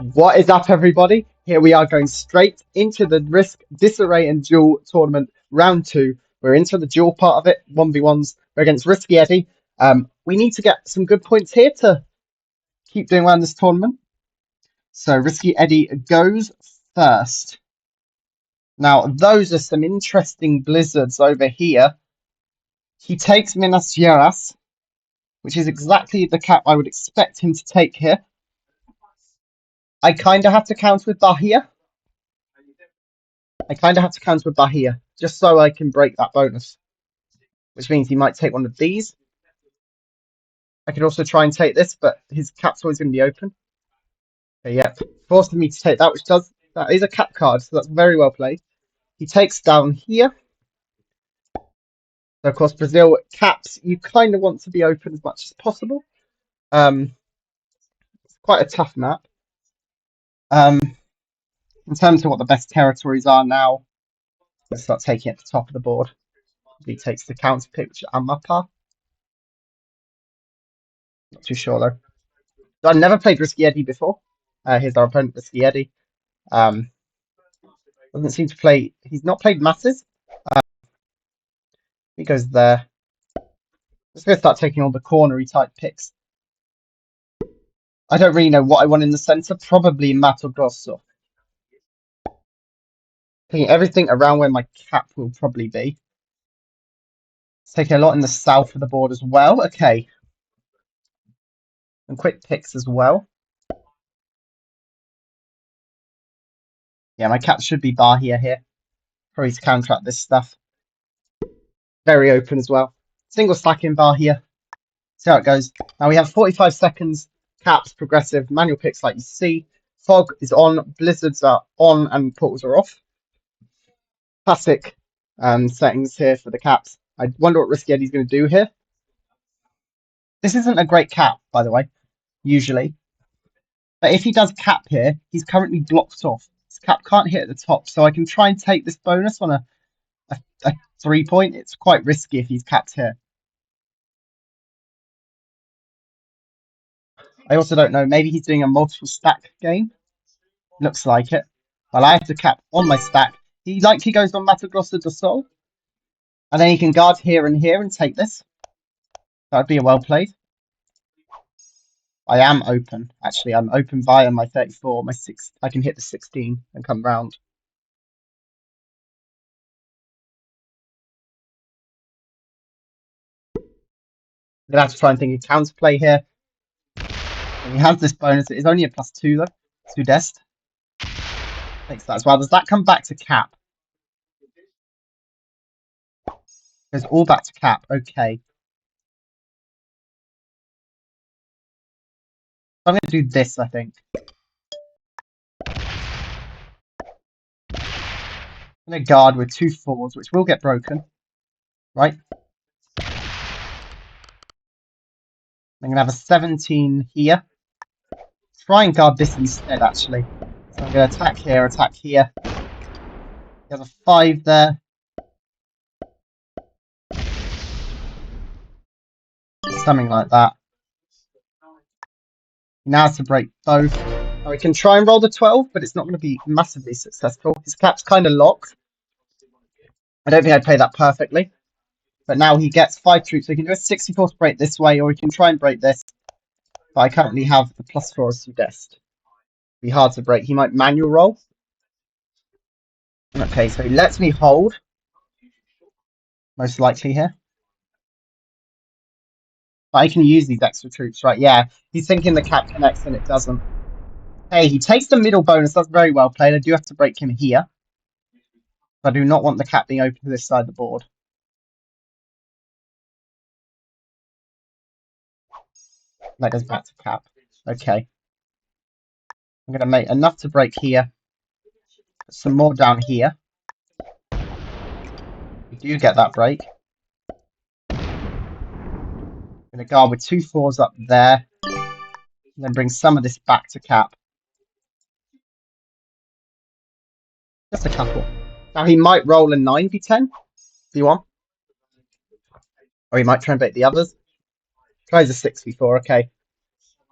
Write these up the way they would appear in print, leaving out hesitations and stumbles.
What is up, everybody? Here we are going straight into the Disarray and Duel tournament round 2. We're into the duel part of it, 1v1s. We're against RiskyEddy. We need to get some good points here to keep doing well in this tournament. So RiskyEddy goes first. Now, those are some interesting blizzards over here. He takes Minas Gerais, which is exactly the cap I would expect him to take here. I kind of have to counter with Bahia. Just so I can break that bonus. Which means he might take one of these. I could also try and take this, but his cap's always going to be open. Okay, yep. Forced me to take that, that is a cap card, so that's very well played. He takes down here. So, of course, Brazil caps, you kind of want to be open as much as possible. It's quite a tough map. In terms of what the best territories are now, let's start taking it at the top of the board. He takes the counter pick, which is Amapa. Not too sure, though. So I've never played RiskyEddy before. Here's our opponent, RiskyEddy. Doesn't seem to play... He's not played masses. He goes there. Just going to start taking all the cornery type picks. I don't really know what I want in the centre. Probably Mato Grosso. Taking everything around where my cap will probably be. It's taking a lot in the south of the board as well. Okay. And quick picks as well. Yeah, my cap should be Bahia here. Probably to counteract this stuff. Very open as well. Single stack in Bahia. See how it goes. Now we have 45 seconds. Caps, progressive, manual picks like you see. Fog is on, blizzards are on, and portals are off. Classic settings here for the caps. I wonder what RiskyEddy's going to do here. This isn't a great cap, by the way, usually. But if he does cap here, he's currently blocked off. His cap can't hit at the top, so I can try and take this bonus on a 3-point. It's quite risky if he's capped here. I also don't know. Maybe he's doing a multiple stack game. Looks like it. Well, I have to cap on my stack. He likely goes on Mato Grosso do Sol. And then he can guard here and take this. That would be a well played. I am open. Actually, I'm open via my 34. My 6. I can hit the 16 and come round. I'm going to have to try and think of counterplay here. And he has this bonus. It is only a +2 though. Sudest. Takes that as well. Does that come back to cap? Goes all back to cap. Okay. I'm going to do this, I think. I'm going to guard with 2 4s, which will get broken. Right? I'm going to have a 17 here. Try and guard this instead, actually. So I'm going to attack here. He has a 5 there. Something like that. He now has to break both. Now we can try and roll the 12, but it's not going to be massively successful. His cap's kind of locked. I don't think I'd play that perfectly. But now he gets 5 troops. So he can do a 64 to break this way, or he can try and break this. But I currently have the +4 of Sudest. Be hard to break. He might manual roll. Okay, so he lets me hold. Most likely here. But I can use these extra troops, right? Yeah, he's thinking the cap connects and it doesn't. Hey, he takes the middle bonus. That's very well played. I do have to break him here. But I do not want the cap being open to this side of the board. That goes back to cap. Okay. I'm going to make enough to break here. Put some more down here. We do get that break. I'm going to guard with 2 4s up there. And then bring some of this back to cap. Just a couple. Now he might roll a 9v10 if you want. Or he might try and bait the others. Tries a 6v4, okay.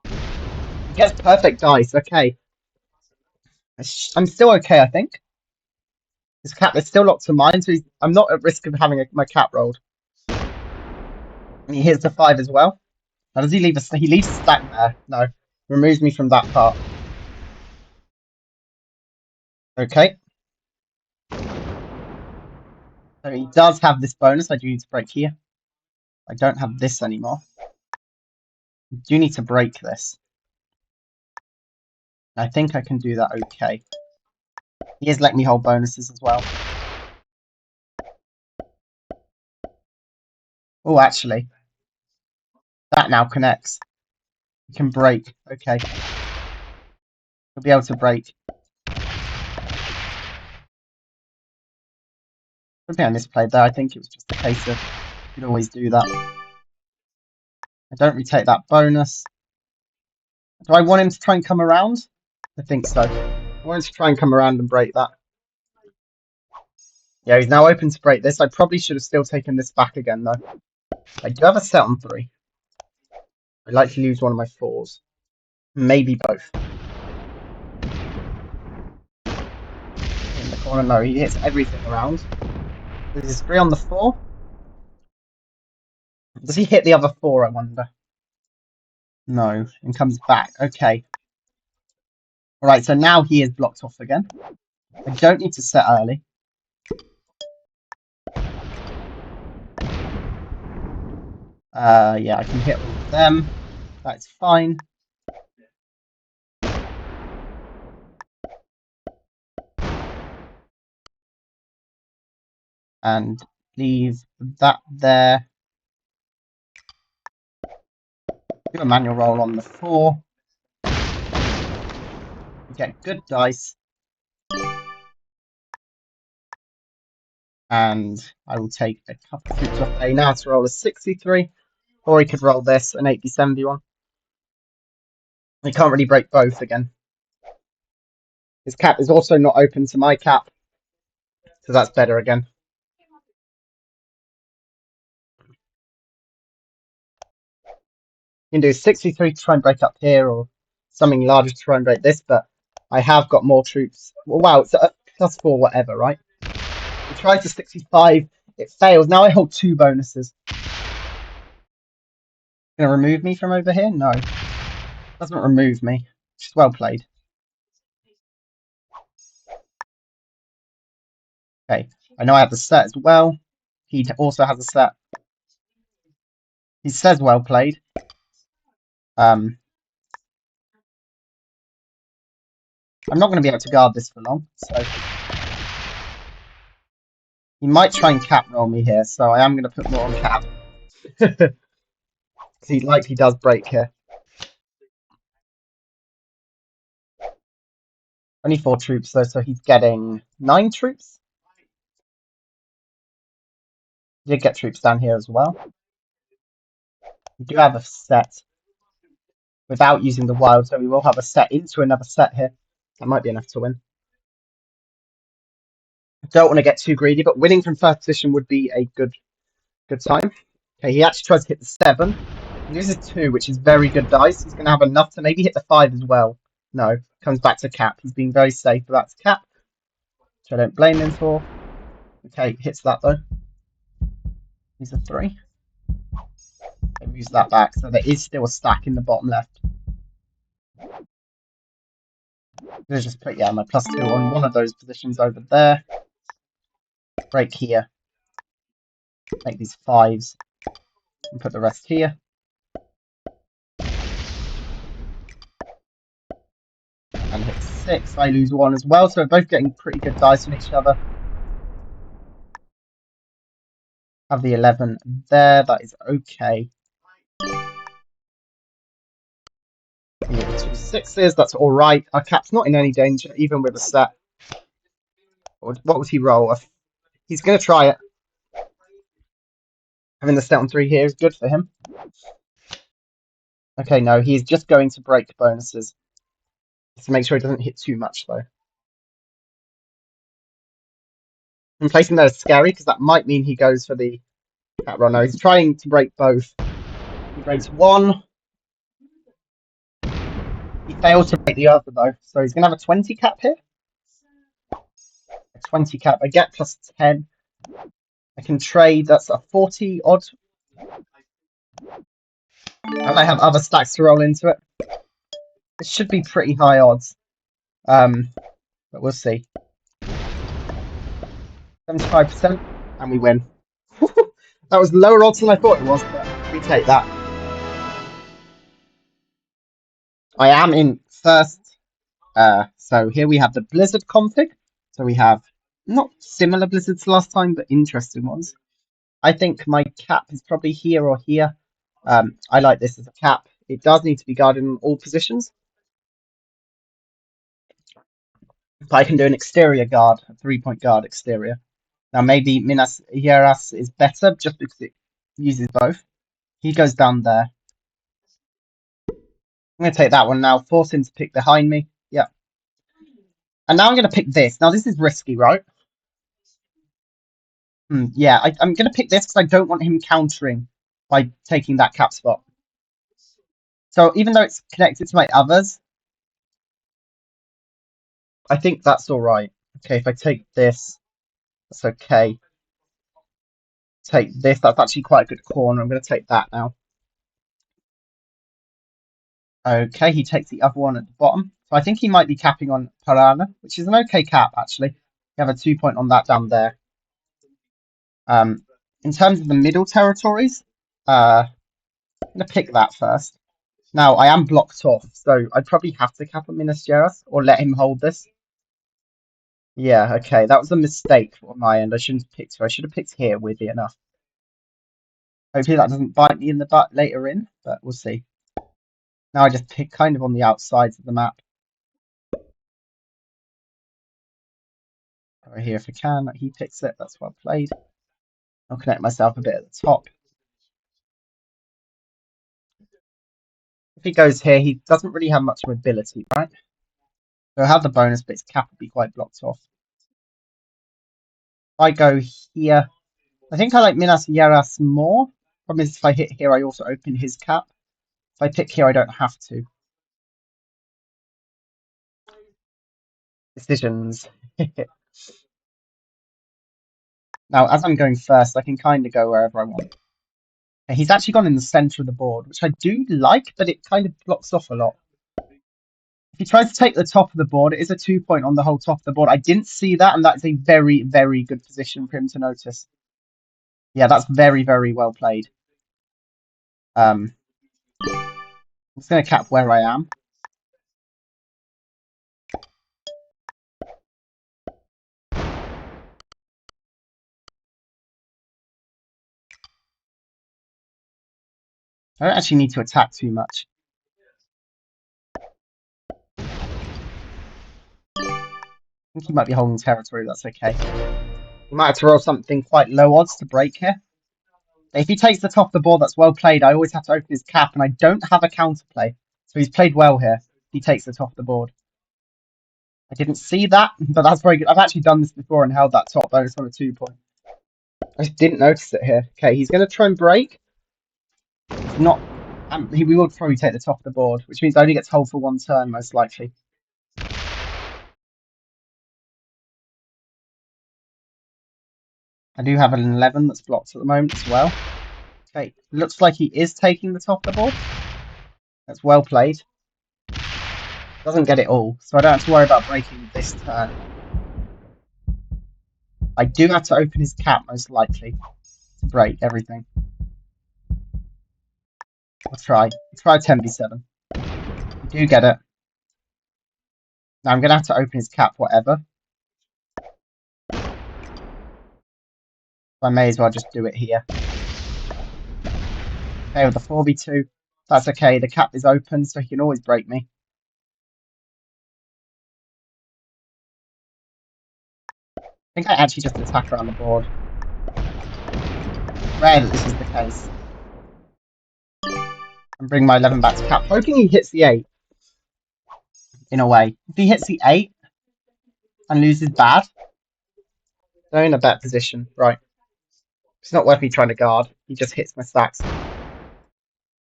He gets perfect dice, okay. I'm still okay, I think. His cap is still locked to mine, so I'm not at risk of having my cap rolled. And he hits the 5 as well. Now, does he leave he leaves a stack there? No. Removes me from that part. Okay. So he does have this bonus. I do need to break here. I don't have this anymore. I do need to break this. I think I can do that okay. He is letting me hold bonuses as well. Oh, actually. That now connects. You can break. Okay. We'll be able to break. Something I misplayed there. I think it was just a case of you'd always do that. I don't retake that bonus. Do I want him to try and come around? I think so. I want him to try and come around and break that. Yeah, he's now open to break this. I probably should have still taken this back again, though. I do have a set on 3. I'd like to lose one of my 4s. Maybe both. In the corner, no, he hits everything around. This is 3 on the 4. Does he hit the other 4, I wonder? No, and comes back. Okay. Alright, so now he is blocked off again. I don't need to set early. Yeah, I can hit all of them. That's fine. And leave that there. Do a manual roll on the 4. You get good dice. And I will take a couple of troops off A now to roll a 63. Or he could roll this, an 80-71. He can't really break both again. His cap is also not open to my cap. So that's better again. You can do 63 to try and break up here, or something larger to try and break this, but I have got more troops. Well, wow, it's a +4 whatever, right? We tried to 65, it fails. Now I hold 2 bonuses. Gonna remove me from over here? No. Doesn't remove me. Just well played. Okay, I know I have the set as well. He also has a set. He says well played. I'm not going to be able to guard this for long, so he might try and cap roll me here, so I am going to put more on cap. Because he likely does break here. Only 4 troops though, so he's getting 9 troops. He did get troops down here as well. We do have a set without using the wild, so we will have a set into another set here. That might be enough to win. Don't want to get too greedy, but winning from first position would be a good time. Okay, he actually tries to hit the 7. He loses 2, which is very good dice. He's going to have enough to maybe hit the 5 as well. No, comes back to cap. He's being very safe, but that's cap, which I don't blame him for. Okay, hits that though. He's a 3. He moves that back, so there is still a stack in the bottom left. Let's just put, yeah, my +2 on one of those positions over there. Break here. Make these 5s. And put the rest here. And hit 6. I lose 1 as well, so we're both getting pretty good dice on each other. Have the 11 there. That is okay. We get 2 6s. That's all right. Our cap's not in any danger, even with a set. What would he roll? He's going to try it. Having the set on 3 here is good for him. Okay, no, he's just going to break bonuses. To make sure he doesn't hit too much, though. And placing that is scary, because that might mean he goes for the cap roll. No, he's trying to break both. He breaks 1. He failed to break the other, though. So he's going to have a 20 cap here. 20 cap. I get plus 10. I can trade. That's a 40 odd. And I have other stacks to roll into it. It should be pretty high odds. But we'll see. 75%, and we win. That was lower odds than I thought it was, but we take that. I am in first. So here we have the Blizzard config. So we have not similar Blizzards last time, but interesting ones. I think my cap is probably here or here. I like this as a cap. It does need to be guarded in all positions. But I can do an exterior guard, a 3-point guard exterior. Now maybe Minas Gerais is better just because it uses both. He goes down there. I'm going to take that one now, force him to pick behind me. Yeah. And now I'm going to pick this. Now this is risky, right? Yeah, I'm going to pick this because I don't want him countering by taking that cap spot. So even though it's connected to my others, I think that's all right. Okay, if I take this, that's okay. Take this, that's actually quite a good corner. I'm going to take that now. Okay, he takes the other one at the bottom. So I think he might be capping on Parana, which is an okay cap, actually. You have a 2-point on that down there. In terms of the middle territories, I'm going to pick that first. Now, I am blocked off, so I'd probably have to cap on Minas Gerais or let him hold this. Yeah, okay, that was a mistake on my end. I shouldn't have picked her. I should have picked here, weirdly enough. Hopefully that doesn't bite me in the butt later in, but we'll see. Now I just pick kind of on the outsides of the map. Right here if I can. He picks it. That's well played. I'll connect myself a bit at the top. If he goes here, he doesn't really have much mobility, right? So I'll have the bonus, but his cap will be quite blocked off. If I go here, I think I like Minas Gerais more. Problem is, if I hit here, I also open his cap. If I pick here, I don't have to. Decisions. Now, as I'm going first, I can kind of go wherever I want. And he's actually gone in the center of the board, which I do like, but it kind of blocks off a lot. If he tries to take the top of the board, it is a 2-point on the whole top of the board. I didn't see that, and that's a very, very good position for him to notice. Yeah, that's very, very well played. I'm just going to cap where I am. I don't actually need to attack too much. I think he might be holding territory, that's okay. He might have to roll something quite low odds to break here. If he takes the top of the board, that's well played. I always have to open his cap, and I don't have a counterplay. So he's played well here. He takes the top of the board. I didn't see that, but that's very good. I've actually done this before and held that top bonus on a 2-point. I just didn't notice it here. Okay, he's going to try and break. It's not. We will probably take the top of the board, which means I only get to hold for 1 turn, most likely. I do have an 11 that's blocked at the moment as well. Okay, looks like he is taking the top of the board. That's well played. Doesn't get it all, so I don't have to worry about breaking this turn. I do have to open his cap, most likely, to break everything. I'll try. Let's try a 10v7. I do get it. Now I'm going to have to open his cap, whatever. I may as well just do it here. Okay, with the 4v2, that's okay. The cap is open, so he can always break me. I think I actually just attack around the board. Rare that this is the case. And bring my 11 back to cap, hoping he hits the 8. In a way. If he hits the 8 and loses bad, they're in a better position. Right. It's not worth me trying to guard. He just hits my stacks.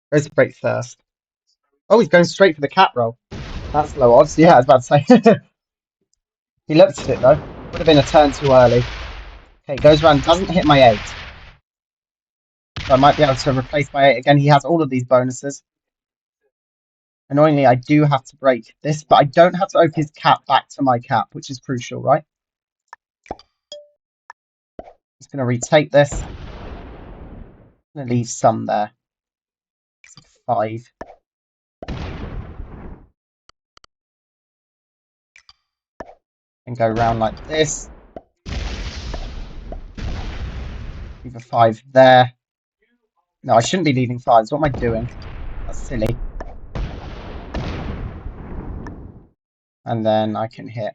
Goes to break first. Oh, he's going straight for the cap roll. That's low odds. Yeah, I was about to say. He looked at it though. Would have been a turn too early. Okay, goes around, doesn't hit my 8. So I might be able to replace my 8 again. He has all of these bonuses. Annoyingly, I do have to break this, but I don't have to open his cap back to my cap, which is crucial, right? Just going to retake this. I'm going to leave some there. 5. And go around like this. Leave a 5 there. No, I shouldn't be leaving 5s. What am I doing? That's silly. And then I can hit.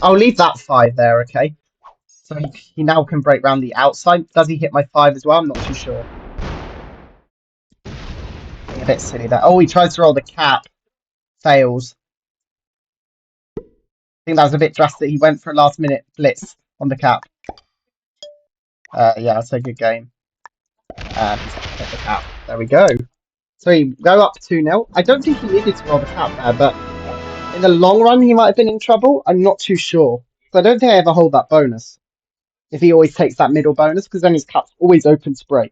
I'll leave that 5 there, okay? So he now can break round the outside. Does he hit my 5 as well? I'm not too sure. A bit silly there. Oh, he tries to roll the cap. Fails. I think that was a bit drastic. He went for a last minute blitz on the cap. Yeah, that's a good game. Hit the cap. There we go. So he go up 2-0. I don't think he needed to roll the cap there, but in the long run, he might have been in trouble. I'm not too sure. So I don't think I ever hold that bonus. If he always takes that middle bonus, because then his cap's always open to break.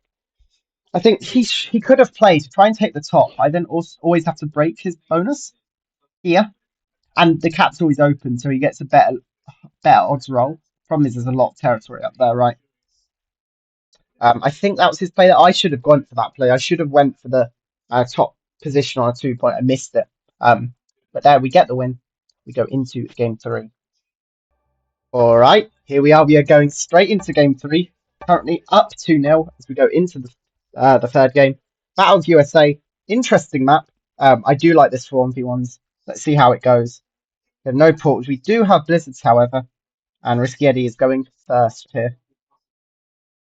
I think he could have played to try and take the top. I then also always have to break his bonus here. And the cap's always open, so he gets a better odds roll. Problem is, there's a lot of territory up there, right? I think that was his play that I should have gone for that play. I should have went for the top position on a 2-point. I missed it. But there we get the win. We go into game 3. All right, here we are. We are going straight into game 3. Currently up 2-0 as we go into the third game. Battle of USA. Interesting map. I do like this for 1v1s. Let's see how it goes. We have no ports. We do have blizzards, however. And RiskyEddy is going first here.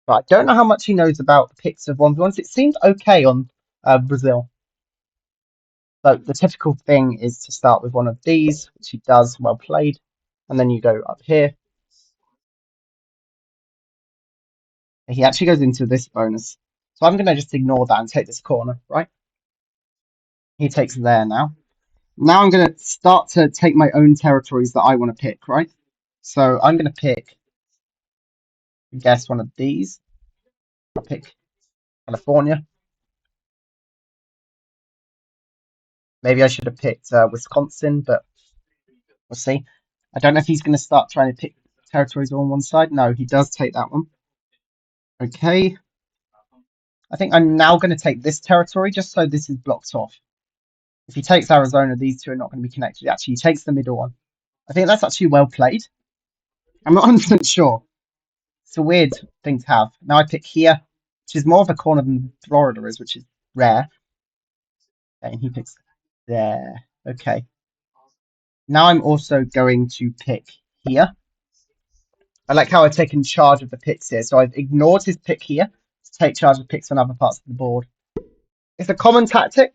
But I don't know how much he knows about the picks of 1v1s. It seemed okay on Brazil. So the typical thing is to start with one of these, which he does. Well played. And then you go up here. He actually goes into this bonus. So I'm going to just ignore that and take this corner, right? He takes there now. Now I'm going to start to take my own territories that I want to pick, right? So I'm going to pick, I guess, one of these. I'll pick California. Maybe I should have picked Wisconsin, but we'll see. I don't know if he's going to start trying to pick territories on one side. No, he does take that one. Okay. I think I'm now going to take this territory just so this is blocked off. If he takes Arizona, these two are not going to be connected. Actually, he takes the middle one. I think that's actually well played. I'm not 100% sure. It's a weird thing to have. Now I pick here, which is more of a corner than Florida is, which is rare. Okay, and he picks there. Okay. Now I'm also going to pick here. I like how I've taken charge of the picks here. So I've ignored his pick here to take charge of picks on other parts of the board. It's a common tactic.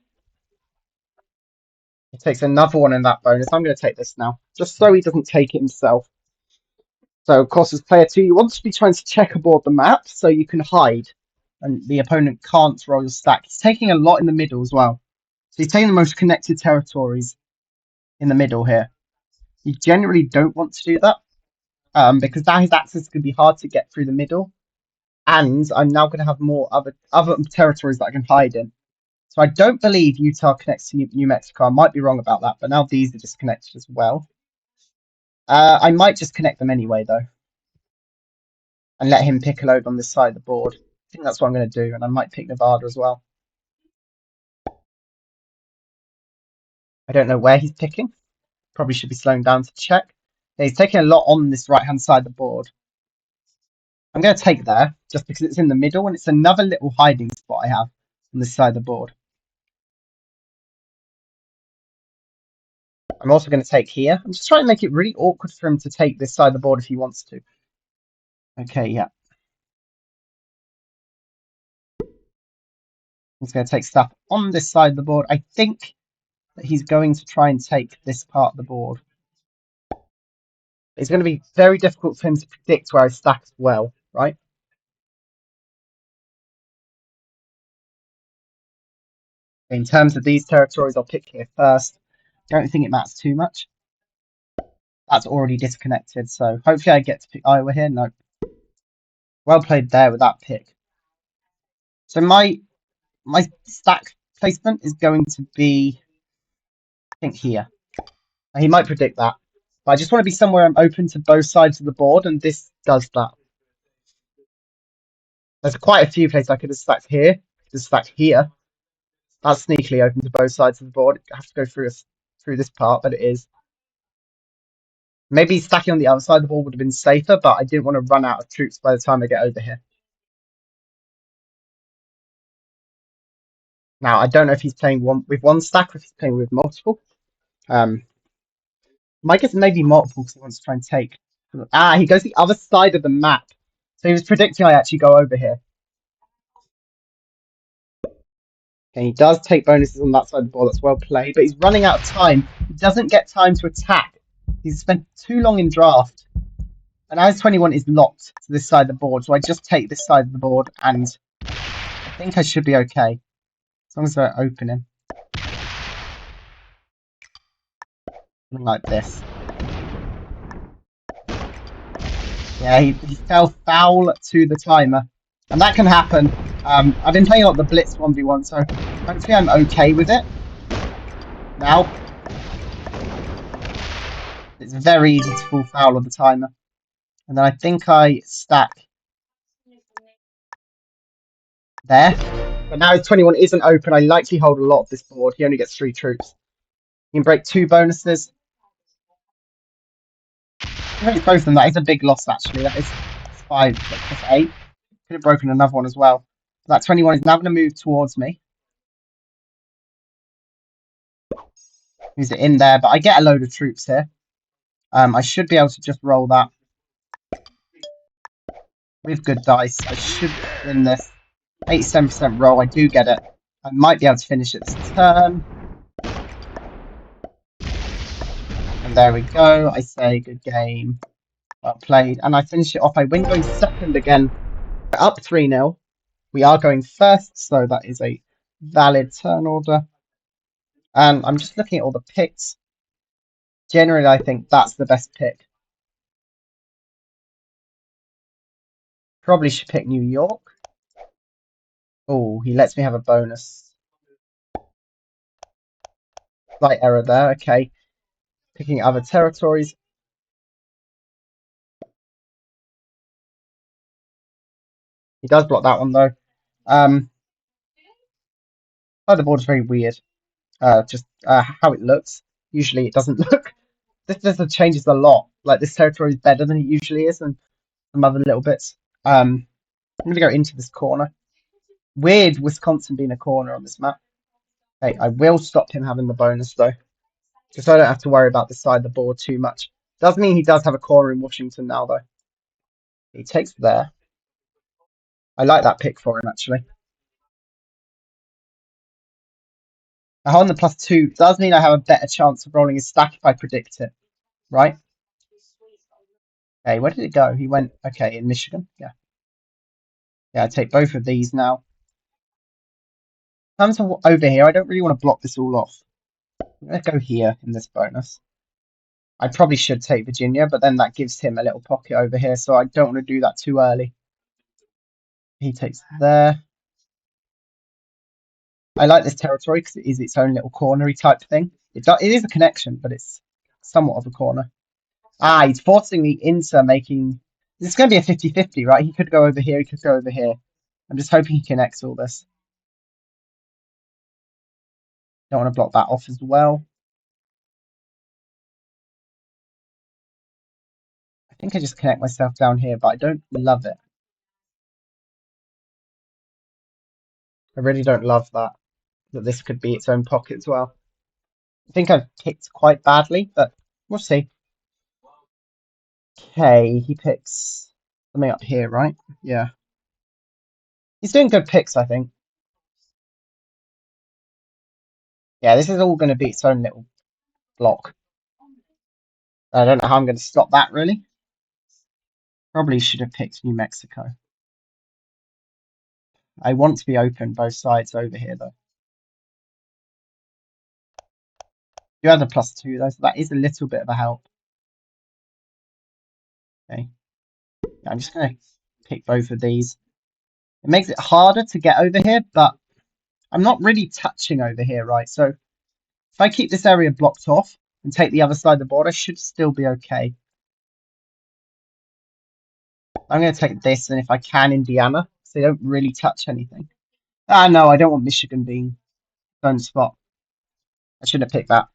He takes another one in that bonus. I'm going to take this now, just so he doesn't take it himself. So, of course, as player 2, you want to be trying to checkerboard the map so you can hide and the opponent can't roll your stack. He's taking a lot in the middle as well. So he's taking the most connected territories in the middle here. You generally don't want to do that because now his access could be hard to get through the middle. And I'm now going to have more other territories that I can hide in. So I don't believe Utah connects to New Mexico. I might be wrong about that, but now these are disconnected as well. I might just connect them anyway, though. And let him pick a load on this side of the board. I think that's what I'm going to do, and I might pick Nevada as well. I don't know where he's picking. Probably should be slowing down to check. Yeah, he's taking a lot on this right-hand side of the board. I'm going to take there, just because it's in the middle, and it's another little hiding spot I have on this side of the board. I'm also going to take here. I'm just trying to make it really awkward for him to take this side of the board if he wants to. Okay, yeah. He's going to take stuff on this side of the board. I think that he's going to try and take this part of the board. It's going to be very difficult for him to predict where I stack as well, right? In terms of these territories, I'll pick here first. Don't think it matters too much. That's already disconnected, so hopefully I get to pick Iowa here. No. Well played there with that pick. So my stack placement is going to be, I think, here. Now, he might predict that. But I just want to be somewhere I'm open to both sides of the board, and this does that. There's quite a few places I could have stacked here, just stacked here. That's sneakily open to both sides of the board. I have to go through this part, but it is. Maybe stacking on the other side of the board would have been safer, but I didn't want to run out of troops by the time I get over here. Now, I don't know if he's playing with one stack or if he's playing with multiple. My guess maybe multiple because he wants to try and take. He goes the other side of the map. So he was predicting I actually go over here. Okay, he does take bonuses on that side of the board. That's well played, but he's running out of time. He doesn't get time to attack. He's spent too long in draft. And now his 21 is locked to this side of the board, so I just take this side of the board, and I think I should be okay. As long as I open him. Something like this. Yeah, he fell foul to the timer. And that can happen. I've been playing a lot of the Blitz 1v1, so hopefully I'm okay with it. Now, it's very easy to fall foul of the timer. And then I think I stack there. But now his 21 isn't open. I likely hold a lot of this board. He only gets 3 troops. He can break 2 bonuses. Both of them. That is a big loss, actually. That is 5, plus 8. Could have broken another one as well. That 21 is now going to move towards me. Moves it in there, but I get a load of troops here. I should be able to just roll that with good dice. I should win this. 87% roll. I do get it. I might be able to finish it this turn. And there we go. I say good game. Well played. And I finish it off. I win going second again. We're up 3-0. We are going first, so that is a valid turn order. And I'm just looking at all the picks. Generally, I think that's the best pick. Probably should pick New York. Oh, he lets me have a bonus. Slight error there. Okay. Picking other territories. He does block that one, though. Oh, the board is very weird. Just how it looks. Usually it doesn't look. This changes a lot. Like, this territory is better than it usually is, and some other little bits. I'm going to go into this corner. Weird Wisconsin being a corner on this map. Okay, I will stop him having the bonus, though. Just so I don't have to worry about this side of the board too much. Does mean he does have a corner in Washington now, though. He takes there. I like that pick for him, actually. Now, on the +2 does mean I have a better chance of rolling his stack if I predict it, right? Okay, where did it go? He went, okay, in Michigan. Yeah. Yeah, I take both of these now. In terms of over here, I don't really want to block this all off. I'm going to go here in this bonus. I probably should take Virginia, but then that gives him a little pocket over here, so I don't want to do that too early. He takes there. I like this territory because it is its own little cornery type thing. It is a connection, but it's somewhat of a corner. He's forcing me into making... This is going to be a 50-50, right? He could go over here, he could go over here. I'm just hoping he connects all this. Don't want to block that off as well. I think I just connect myself down here, but I don't love it. I really don't love that this could be its own pocket as well. I think I've picked quite badly, but we'll see. Okay, he picks something up here, right? Yeah. He's doing good picks, I think. Yeah, this is all going to be its own little block. I don't know how I'm going to stop that, really. Probably should have picked New Mexico. I want to be open both sides over here, though. You had a +2 though, so that is a little bit of a help. Okay. Yeah, I'm just gonna pick both of these. It makes it harder to get over here, but I'm not really touching over here, right? So if I keep this area blocked off and take the other side of the board, I should still be okay. I'm going to take this, and if I can, Indiana, so they don't really touch anything. Ah, no, I don't want Michigan being zone spot. I shouldn't have picked that.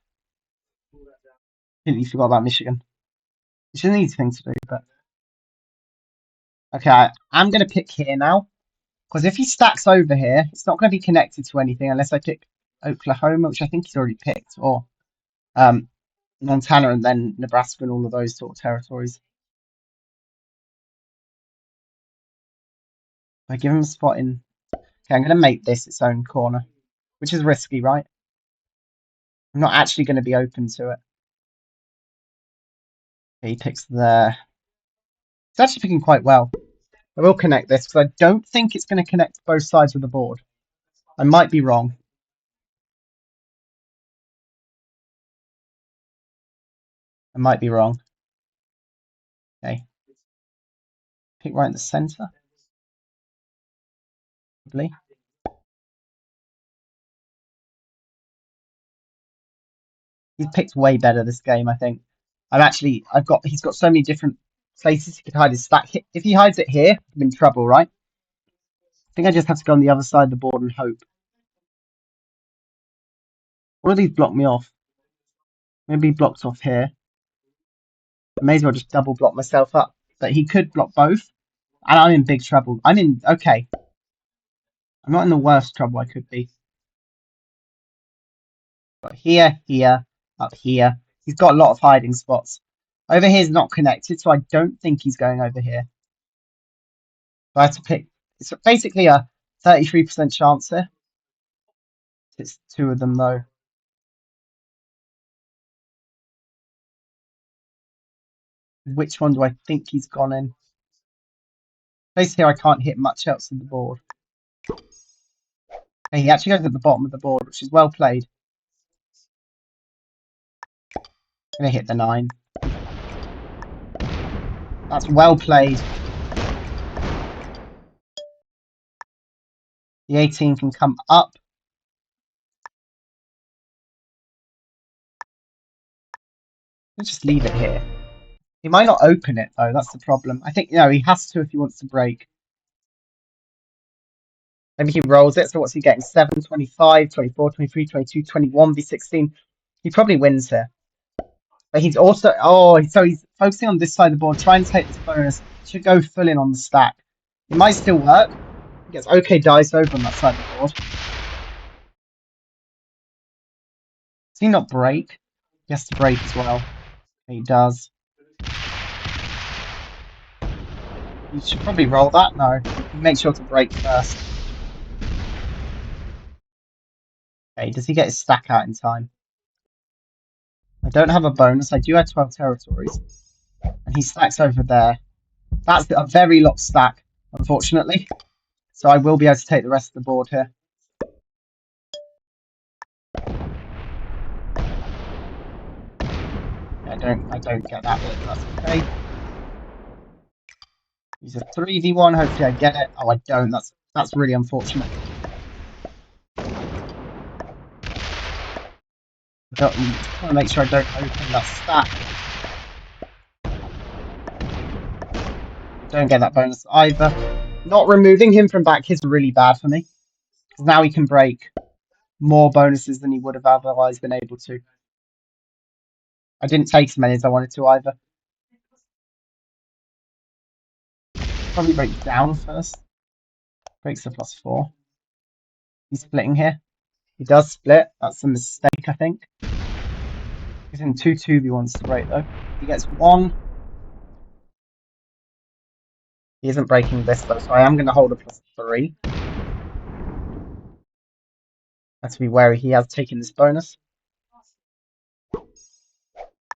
Completely forgot about Michigan. It's an easy thing to do, but... Okay, I'm going to pick here now, because if he stacks over here, it's not going to be connected to anything unless I pick Oklahoma, which I think he's already picked, or Montana and then Nebraska and all of those sort of territories. I give him a spot in... Okay, I'm going to make this its own corner, which is risky, right? I'm not actually going to be open to it. Okay, he picks there. He's actually picking quite well. I will connect this because I don't think it's going to connect both sides of the board. I might be wrong. I might be wrong. Okay. Pick right in the center. Probably. He's picked way better this game, I think. He's got so many different places he could hide his stack. If he hides it here, I'm in trouble, right? I think I just have to go on the other side of the board and hope. All of these block me off. Maybe he blocked off here. I may as well just double block myself up. But he could block both. And I'm in big trouble. Okay. I'm not in the worst trouble I could be. But here, up here. He's got a lot of hiding spots. Over here is not connected, so I don't think he's going over here. So I have to pick. It's basically a 33% chance here. It's two of them, though. Which one do I think he's gone in? Basically, I can't hit much else in the board. And he actually goes at the bottom of the board, which is well played. Gonna hit the 9. That's well played. The 18 can come up. Let's just leave it here. He might not open it, though. That's the problem. I think, he has to if he wants to break. Maybe he rolls it. So what's he getting? 7, 25, 24, 23, 22, 21, v16. He probably wins here. But he's also... so he's focusing on this side of the board, trying to take this bonus. Should go full in on the stack. It might still work. He gets okay dice over on that side of the board. Does he not break? He has to break as well. He does. You should probably roll that. No. Make sure to break first. Okay, does he get his stack out in time? I don't have a bonus. I do have 12 territories. And he stacks over there. That's a very locked stack, unfortunately. So I will be able to take the rest of the board here. I don't get that bit, that's okay. Use a 3v1, hopefully I get it. Oh, I don't. That's really unfortunate. I want to make sure I don't open that stack. Don't get that bonus either. Not removing him from back is really bad for me. Because now he can break more bonuses than he would have otherwise been able to. I didn't take as many as I wanted to either. Probably break down first. Breaks the +4. He's splitting here. He does split. That's a mistake, I think. He's in 2 2v1s to break, though. He gets 1. He isn't breaking this, though, so I am going to hold a +3. Have to be wary. He has taken this bonus.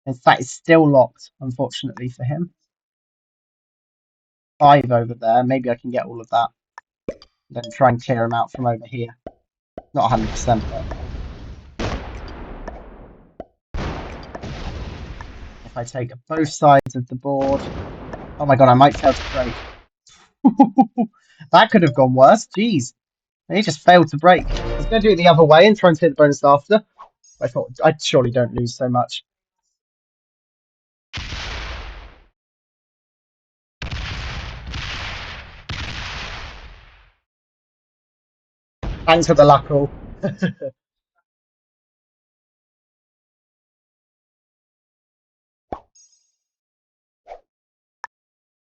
In fact, it's still locked, unfortunately, for him. 5 over there. Maybe I can get all of that. Then try and clear him out from over here. Not 100%, but... If I take both sides of the board. Oh my god, I might fail to break. That could have gone worse. Jeez. He just failed to break. I was going to do it the other way and try and take the bonus after. I thought, I surely don't lose so much. Thanks for the luck all.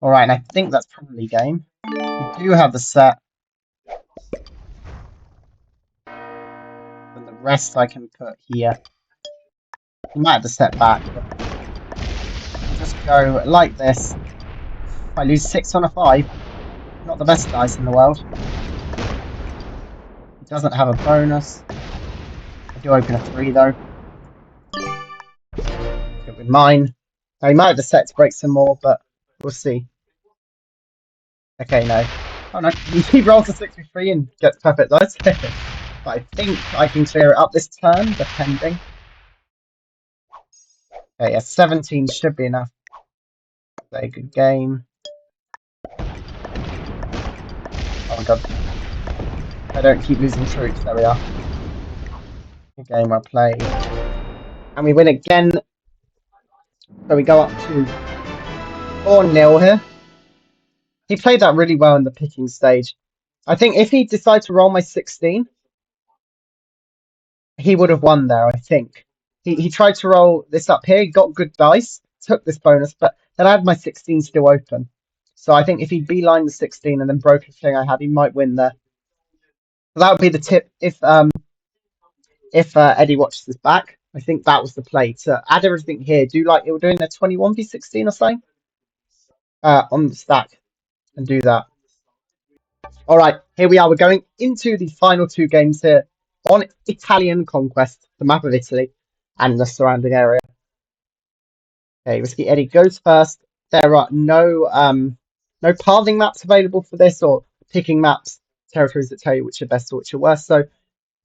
Alright, and I think that's probably game. We do have the set. And the rest I can put here. You might have to step back, but just go like this. If I lose 6 on a 5, not the best dice in the world. It doesn't have a bonus. I do open a 3 though. Good with mine. Now he might have the set to break some more, but we'll see. Okay, no. Oh no, he rolls a 6 with 3 and gets perfect dice. But I think I can clear it up this turn, depending. Okay, yeah, 17 should be enough. Very good game. Oh my god. I don't keep losing troops. There we are. Good game well played. And we win again. So we go up to 4-0 here. He played that really well in the picking stage. I think if he decided to roll my 16, he would have won there, I think. He tried to roll this up here, he got good dice, took this bonus, but then I had my 16 still open. So I think if he beelined the 16 and then broke everything I had, he might win there. So that would be the tip if Eddie watches this back. I think that was the play to add everything here. Do like you were doing a 21v16 or something on the stack and do that. All right, here we are. We're going into the final 2 games here on Italian Conquest, the map of Italy and the surrounding area. Okay, RiskyEddy goes first. There are no pathing maps available for this or picking maps, territories that tell you which are best or which are worst. So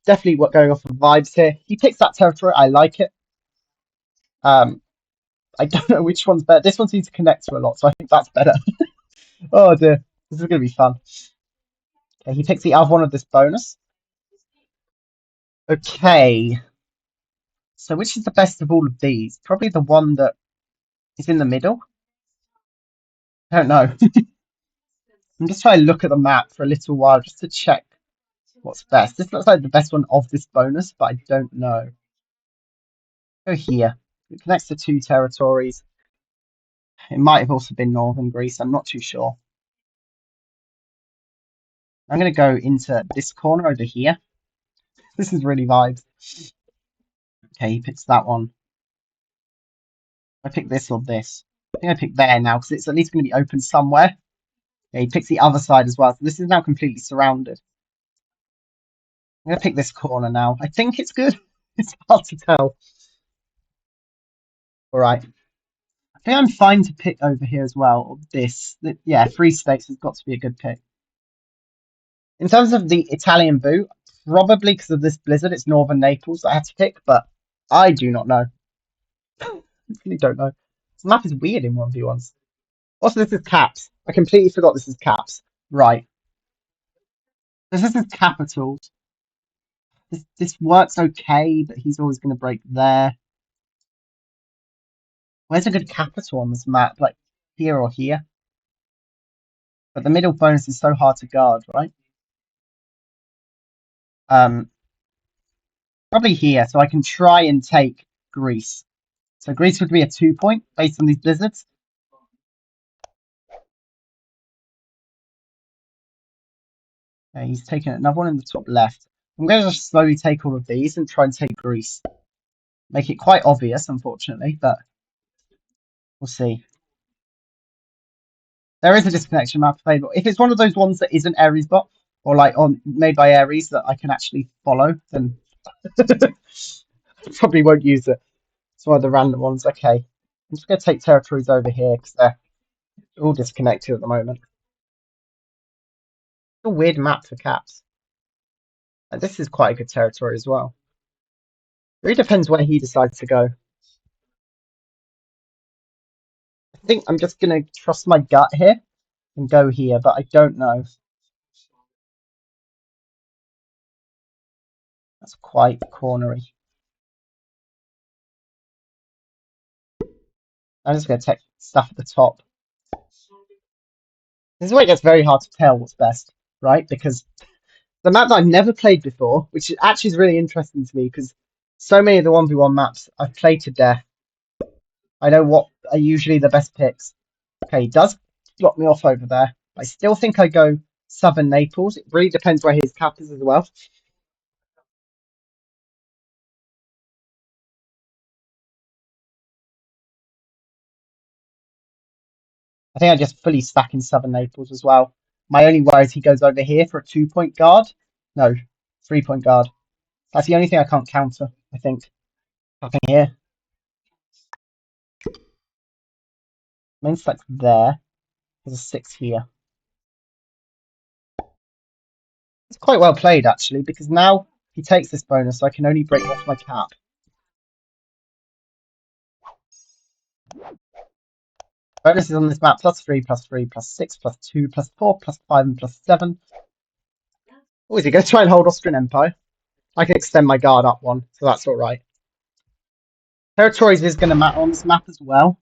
definitely what going off of vibes here. He picks that territory. I like it. I don't know which one's better. This one seems to connect to a lot, so I think that's better. Oh dear, this is going to be fun. Okay, he picks the other one of this bonus. Okay. So which is the best of all of these? Probably the one that is in the middle. I don't know. I'm just trying to look at the map for a little while just to check what's best. This looks like the best one of this bonus, but I don't know. Go here. It connects to 2 territories. It might have also been northern Greece. I'm not too sure. I'm going to go into this corner over here. This is really vibes. Okay, he picks that one. I pick this or this. I think I pick there now because it's at least going to be open somewhere. Okay, he picks the other side as well. So this is now completely surrounded. I'm going to pick this corner now. I think it's good. It's hard to tell. All right. I think I'm fine to pick over here as well. Or this. Yeah, 3 states has got to be a good pick. In terms of the Italian boot, probably because of this blizzard, it's northern Naples that I had to pick, but I do not know. I really don't know. This map is weird in 1v1s. Also, this is caps. I completely forgot this is caps. Right. This is capitals. This works okay, but he's always going to break there. Where's a good capital on this map? Like here or here? But the middle bonus is so hard to guard, right? Probably here, so I can try and take Greece. So Greece would be a 2-point based on these blizzards. Okay, he's taking another one in the top left. I'm going to just slowly take all of these and try and take Greece. Make it quite obvious, unfortunately, but we'll see. There is a disconnection map available. If it's one of those ones that isn't Ares bot or like made by Ares that I can actually follow, then probably won't use it. It's one of the random ones. Okay, I'm just going to take territories over here because they're all disconnected at the moment. It's a weird map for caps. And this is quite a good territory as well. It really depends where he decides to go. I think I'm just going to trust my gut here and go here, but I don't know. That's quite cornery. I'm just going to take stuff at the top. This is where it gets very hard to tell what's best, right? Because the map that I've never played before, which actually is really interesting to me, because so many of the 1v1 maps I've played to death. I know what are usually the best picks. Okay, he does block me off over there. I still think I go Southern Naples. It really depends where his cap is as well. I think I just fully stack in Southern Naples as well. My only worry is he goes over here for a 2-point guard. No, 3-point guard. That's the only thing I can't counter, I think. Nothing here. Main stack's there. There's a 6 here. It's quite well played, actually, because now he takes this bonus, so I can only break off my cap. Bonuses on this map, +3, +3, +6, +2, +4, +5, and +7. Oh, is he going to try and hold Austrian Empire? I can extend my guard up one, so that's alright. Territories is going to matter on this map as well.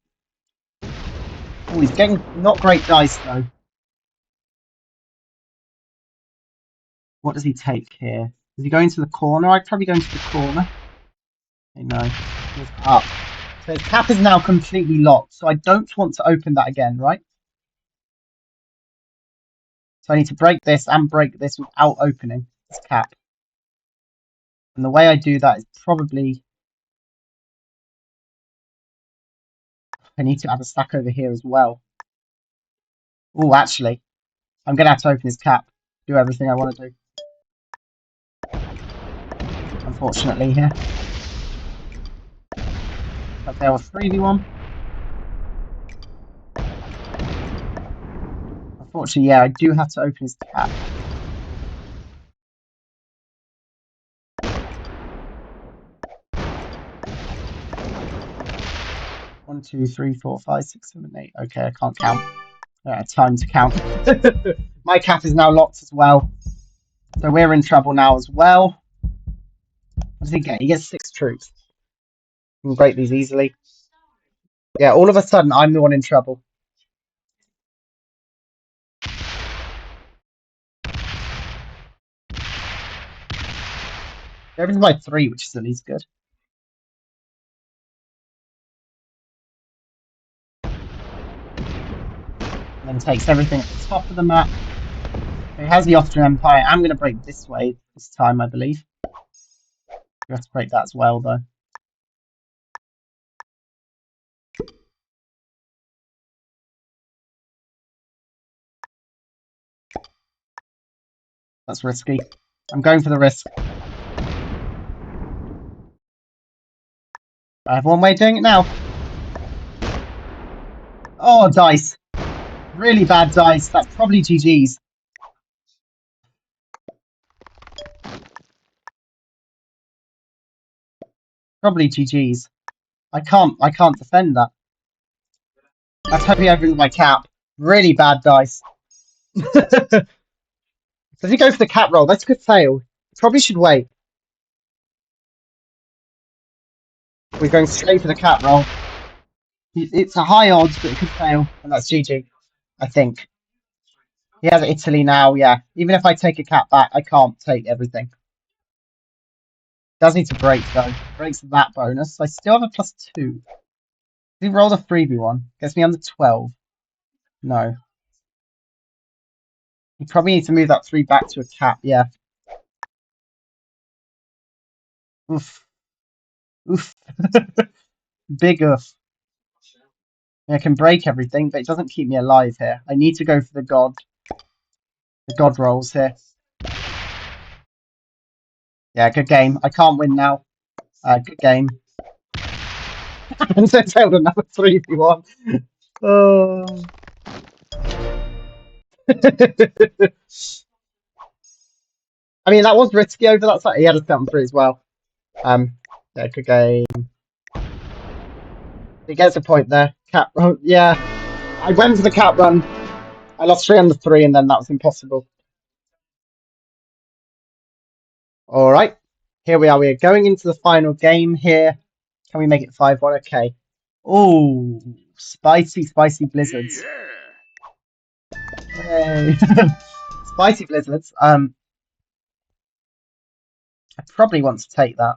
Oh, he's getting not great dice, though. What does he take here? Is he going to the corner? I'd probably go into the corner. Okay, no. He's up. So his cap is now completely locked, so I don't want to open that again, right? So I need to break this and break this without opening this cap. And the way I do that is probably... I need to have a stack over here as well. Oh, actually, I'm going to have to open his cap. Do everything I want to do. Unfortunately, here. But there was 3v1. Unfortunately, yeah, I do have to open his cap. One, two, three, four, five, six, seven, eight. Okay, I can't count. Time to count. My cap is now locked as well. So we're in trouble now as well. What does he get? He gets 6 troops. We can break these easily. Yeah, all of a sudden, I'm the one in trouble. Everything's by 3, which is at least good. And then takes everything at the top of the map. He has the Austrian Empire. I'm going to break this way this time, I believe. You have to break that as well, though. That's risky. I'm going for the risk. I have one way of doing it now. Oh, dice. Really bad dice. That's probably GG's. Probably GG's. I can't defend that. That's heavy over my cap. Really bad dice. So if you go for the cap roll, that's a good fail. Probably should wait. We're going straight for the cap roll. It's a high odds, but it could fail, and that's GG, I think. He has Italy now, yeah. Even if I take a cap back, I can't take everything. Does need to break, though. Breaks that bonus. I still have a +2. He rolled a 3v1. Gets me under 12. No. You probably need to move that 3 back to a cap, yeah. Oof. Oof. Big oof. I can break everything, but it doesn't keep me alive here. I need to go for the god rolls here. Yeah, good game. I can't win now. Good game. And so failed another 3v1. Oh. I mean, that was risky over that side. He had a 7-3 as well. Yeah, good game. He gets a point there. Cap, yeah. I went for the cat run. I lost 3 on the 3, and then that was impossible. All right, here we are. We are going into the final game here. Can we make it 5-1? Okay. Oh, spicy blizzards. Yay. Spicy blizzards. I probably want to take that.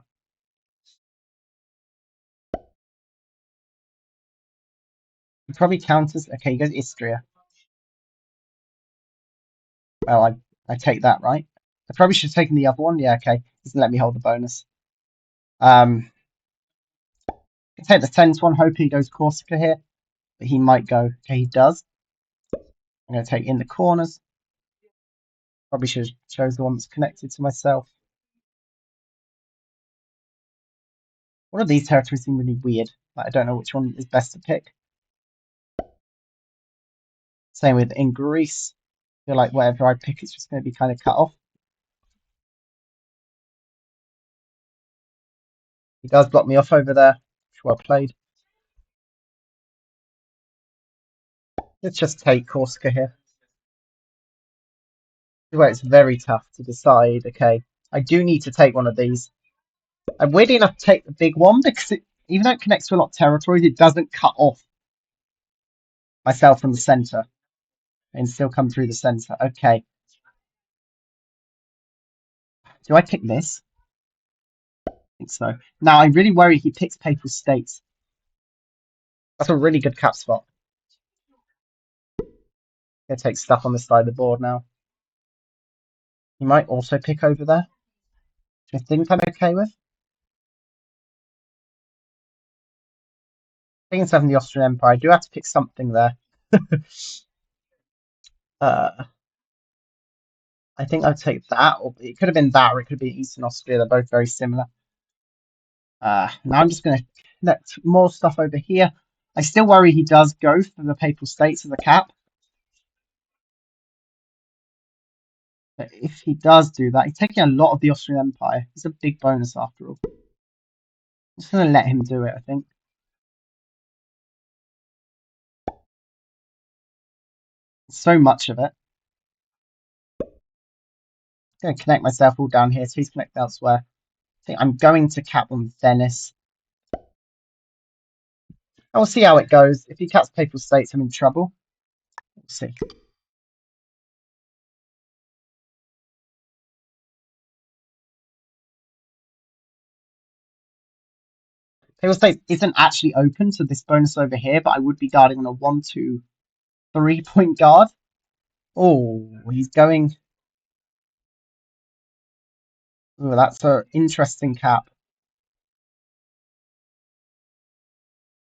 He probably counters. Okay, he goes Istria. Well, I take that, right? I probably should have taken the other one. Yeah, okay. Doesn't let me hold the bonus. I take the 10-1, hope he goes Corsica here. But he might go. Okay, he does. I'm going to take in the corners. Probably should have chose the one that's connected to myself. One of these territories seem really weird. Like, I don't know which one is best to pick. Same with in Greece. I feel like whatever I pick, it's just going to be kind of cut off. He does block me off over there. Well played. Let's just take Corsica here. Where it's very tough to decide. Okay, I do need to take one of these. I'm weirdly enough to take the big one because even though it connects to a lot of territories, it doesn't cut off myself from the center and still come through the center. Okay. Do I pick this? I think so. Now I really worry he picks Papal States. That's a really good cap spot. Gonna take stuff on this side of the board now. He might also pick over there, which I think I'm okay with. Taking stuff in the Austrian Empire. I do have to pick something there. I think I'd take that, or it could have been that, or it could be Eastern Austria. They're both very similar. Now I'm just going to connect more stuff over here. I still worry he does go for the Papal States as a cap. But if he does do that, he's taking a lot of the Austrian Empire. It's a big bonus after all. I'm just going to let him do it, I think. So much of it. I'm going to connect myself all down here, so he's connected elsewhere. I think I'm going to cap on Venice. I'll see how it goes. If he caps Papal States, I'm in trouble. We'll see. Papal States isn't actually open to this bonus over here, but I would be guarding on a 1, 2, 3 point guard. Oh, he's going. Oh, that's an interesting cap.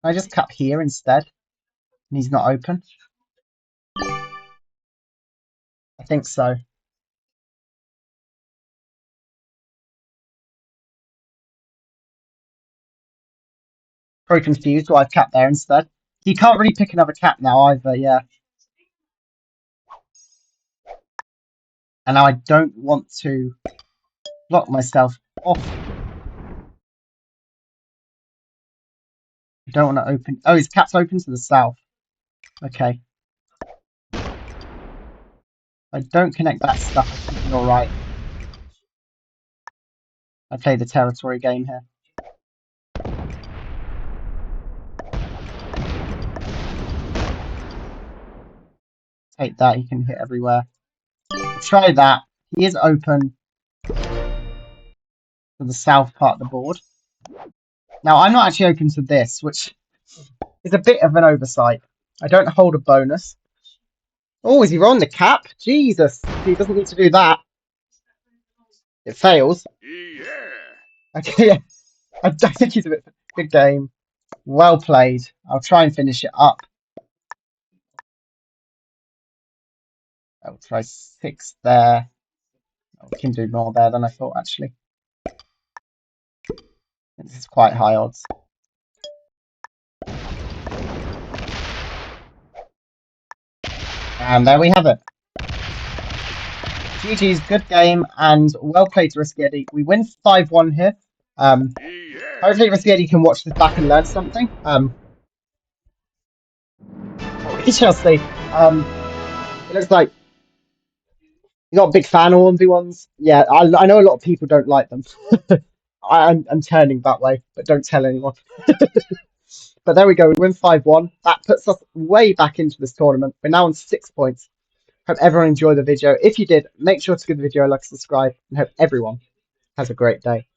Can I just cap here instead? And he's not open? I think so. Probably confused why I've capped there instead. He can't really pick another cap now either, yeah. And now I don't want to block myself off. I don't want to open. Oh, his cap's open to the south. Okay. I don't connect that stuff. I think you're right. I play the territory game here. Take that, he can hit everywhere. Try that. He is open to the south part of the board. Now, I'm not actually open to this, which is a bit of an oversight. I don't hold a bonus. Oh, is he rolling the cap? Jesus, he doesn't need to do that. It fails. Yeah. Okay, yeah. I think he's a bit good game. Well played. I'll try and finish it up. I'll try 6 there. Oh, we can do more there than I thought, actually. This is quite high odds. And there we have it. GG's, good game, and well played to RiskyEddy. We win 5-1 here. Hopefully RiskyEddy can watch this back and learn something. Chelsea. It looks like you're not a big fan of 1v1s. Yeah, I know a lot of people don't like them. I'm turning that way, but don't tell anyone. But there we go. We win 5-1. That puts us way back into this tournament. We're now on 6 points. Hope everyone enjoyed the video. If you did, make sure to give the video a like, subscribe, and hope everyone has a great day.